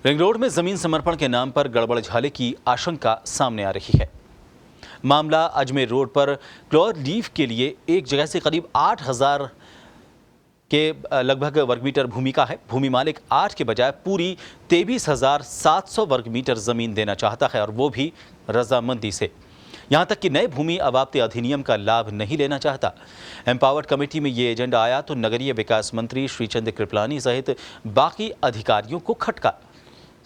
Ring road में जमीन समर्पण के नाम पर गड़बड़झाले की आशंका सामने आ रही है। मामला अजमेर रोड पर क्लोर लीफ के लिए एक जगह से करीब 8,000 के लगभग वर्ग मीटर भूमि का है। भूमि मालिक 8 के बजाय पूरी 23,700 वर्ग मीटर जमीन देना चाहता है और वो भी रजामंदी से। यहाँ तक कि नए भूमि अवाप्ति अधिनियम का लाभ नहीं लेना चाहता। एम्पावर्ड कमेटी में ये एजेंडा आया तो नगरीय विकास मंत्री श्रीचंद कृपलानी सहित बाकी अधिकारियों को खटका।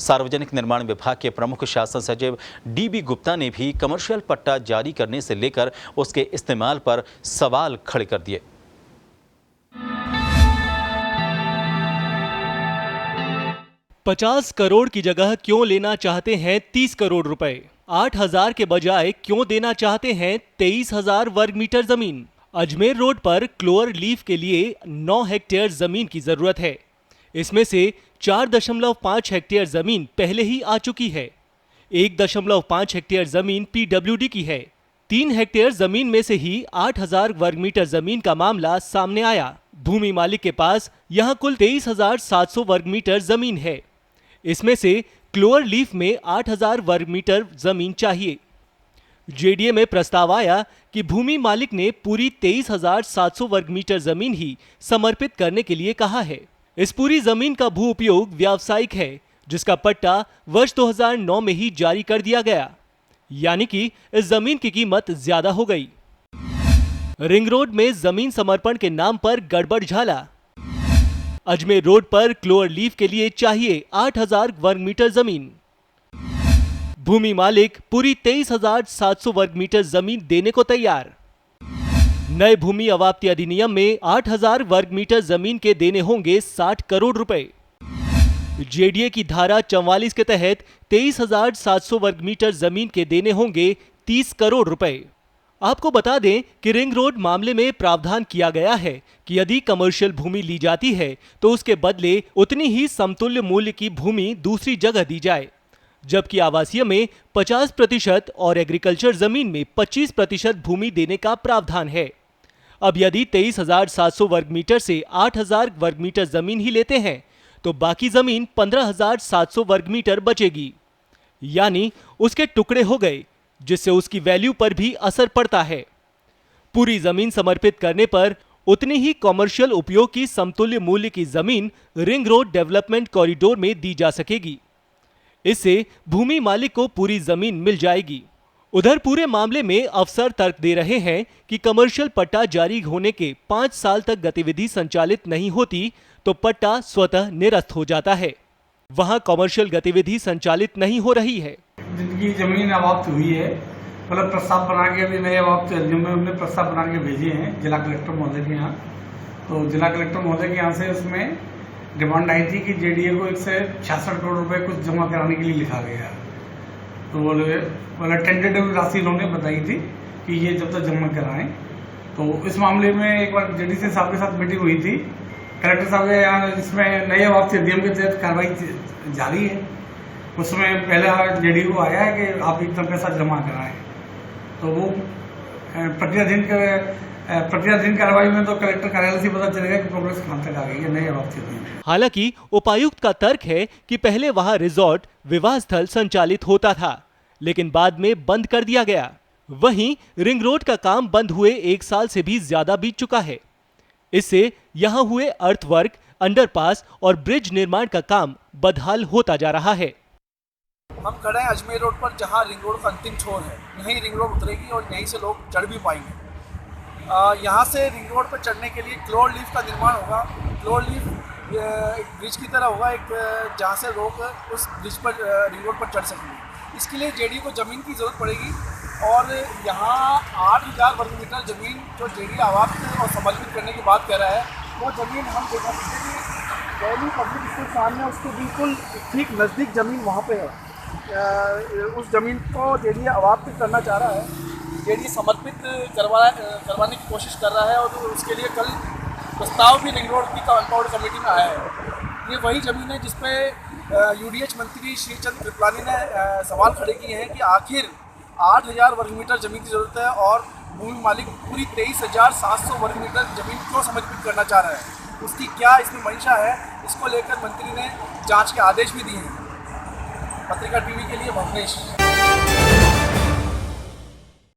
सार्वजनिक निर्माण विभाग के प्रमुख शासन सचिव डीबी गुप्ता ने भी कमर्शियल पट्टा जारी करने से लेकर उसके इस्तेमाल पर सवाल खड़े कर दिए। ₹50 करोड़ की जगह क्यों लेना चाहते हैं 30 करोड़ रुपए? 8,000 के बजाय क्यों देना चाहते हैं 23,000 वर्ग मीटर जमीन? अजमेर रोड पर क्लोअर लीफ के लिए 9 हेक्टेयर जमीन की जरूरत है। इसमें से 4.5 हेक्टेयर जमीन पहले ही आ चुकी है। 1.5 हेक्टेयर जमीन पीडब्ल्यूडी की है। 3 हेक्टेयर जमीन में से ही 8,000 वर्ग मीटर जमीन का मामला सामने आया। भूमि मालिक के पास यहां कुल 23,700 वर्ग मीटर जमीन है। इसमें से क्लोअर लीफ में 8,000 वर्ग मीटर जमीन चाहिए। जेडीए में प्रस्ताव आया कि भूमि मालिक ने पूरी 23,700 वर्ग मीटर जमीन ही समर्पित करने के लिए कहा है। इस पूरी जमीन का भू उपयोग व्यावसायिक है, जिसका पट्टा वर्ष 2009 में ही जारी कर दिया गया। यानी कि इस जमीन की कीमत ज्यादा हो गई। रिंग रोड में जमीन समर्पण के नाम पर गड़बड़झाला। अजमेर रोड पर क्लोअर लीफ के लिए चाहिए 8,000 वर्ग मीटर जमीन। भूमि मालिक पूरी 23,700 वर्ग मीटर जमीन देने को तैयार। नए भूमि अवाप्ति अधिनियम में 8,000 वर्ग मीटर जमीन के देने होंगे 60 करोड़ रुपए। जेडीए की धारा 44 के तहत 23,700 वर्ग मीटर जमीन के देने होंगे 30 करोड़ रुपए। आपको बता दें कि रिंग रोड मामले में प्रावधान किया गया है कि यदि कमर्शियल भूमि ली जाती है तो उसके बदले उतनी ही समतुल्य मूल्य की भूमि दूसरी जगह दी जाए, जबकि आवासीय में 50% और एग्रीकल्चर जमीन में 25% भूमि देने का प्रावधान है। अब यदि 23,700 वर्ग मीटर से 8,000 वर्ग मीटर जमीन ही लेते हैं तो बाकी जमीन 15,700 वर्ग मीटर बचेगी, यानी उसके टुकड़े हो गए, जिससे उसकी वैल्यू पर भी असर पड़ता है। पूरी जमीन समर्पित करने पर उतनी ही कॉमर्शियल उपयोग की समतुल्य मूल्य की जमीन रिंग रोड डेवलपमेंट कॉरिडोर में दी जा सकेगी। इससे भूमि मालिक को पूरी जमीन मिल जाएगी। उधर पूरे मामले में अफसर तर्क दे रहे हैं कि कमर्शियल पट्टा जारी होने के 5 साल तक गतिविधि संचालित नहीं होती तो पट्टा स्वतः निरस्त हो जाता है। वहां कमर्शियल गतिविधि संचालित नहीं हो रही है। जिनकी जमीन अवाप्त हुई है, मतलब प्रस्ताव बना के अभी नए अवाप्त अधिनियम में हमने प्रस्ताव बना के भेजे हैं जिला कलेक्टर महोदय के यहाँ। तो जिला कलेक्टर महोदय के यहाँ से उसमें डिमांड आई थी कि जेडीए को 166 करोड़ रुपए कुछ जमा कराने के लिए लिखा गया। तो बोले टेंटेटिव राशि उन्होंने बताई थी कि ये जब तक जमा कराएं। तो इस मामले में एक बार जेडीसी साहब के साथ मीटिंग हुई थी। कलेक्टर साहब के यहाँ इसमें नए अवाप्ति अधिनियम के तहत कार्रवाई जारी है। उसमें पहले जेडी को आया है कि आप इतना पैसा जमा कराएं। तो वो प्रक्रियाधीन कार्रवाई में तो कलेक्टर कार्यालय से पता चलेगा कि प्रोग्रेस कहां तक आ गई है नए अवाप्ति अधिनियम। हालांकि उपायुक्त का तर्क है कि पहले वहां रिजॉर्ट विवाह स्थल संचालित होता था, लेकिन बाद में बंद कर दिया गया। वहीं रिंग रोड का काम बंद हुए 1 साल से भी ज्यादा बीत चुका है। इससे यहां हुए अर्थवर्क, अंडरपास और ब्रिज निर्माण का काम बदहाल होता जा रहा है। हम खड़े हैं अजमेर रोड पर, जहां रिंग रोड का अंतिम छोर है। यहीं रिंग रोड उतरेगी और यहीं से लोग चढ़ भी पाएंगे। यहाँ से रिंग रोड पर चढ़ने के लिए क्लोअर लीफ का निर्माण होगा। क्लोअर लीफ एक ब्रिज की तरह होगा, एक जहाँ से लोग उस ब्रिज पर रिंग रोड पर चढ़ सकेंगे। इसके लिए जेडीए को ज़मीन की ज़रूरत पड़ेगी और यहाँ 8,000 वर्ग मीटर ज़मीन जो जेडीए अवाप्त और समर्पित करने की बात कर रहा है, वो ज़मीन हम देखा सकते हैं कि दिल्ली पब्लिक स्कूल सामने उसके बिल्कुल ठीक नज़दीक ज़मीन वहाँ पे है। उस ज़मीन को जेडीए अवाप्त करना चाह रहा है। जेडीए समर्पित करवाने की कोशिश कर रहा है और उसके लिए कल प्रस्ताव भी रिंग रोड की एम्पावर्ड कमेटी में आया है। ये वही ज़मीन है जिस पे यूडीएच मंत्री श्रीचंद कृपलानी ने सवाल खड़े किए हैं कि आखिर 8,000 वर्ग मीटर ज़मीन की ज़रूरत है और भूमि मालिक पूरी 23,700 वर्ग मीटर ज़मीन क्यों समर्पित करना चाह रहा है, उसकी क्या इसमें मंशा है। इसको लेकर मंत्री ने जांच के आदेश भी दिए हैं। पत्रिका टीवी के लिए भुवनेश।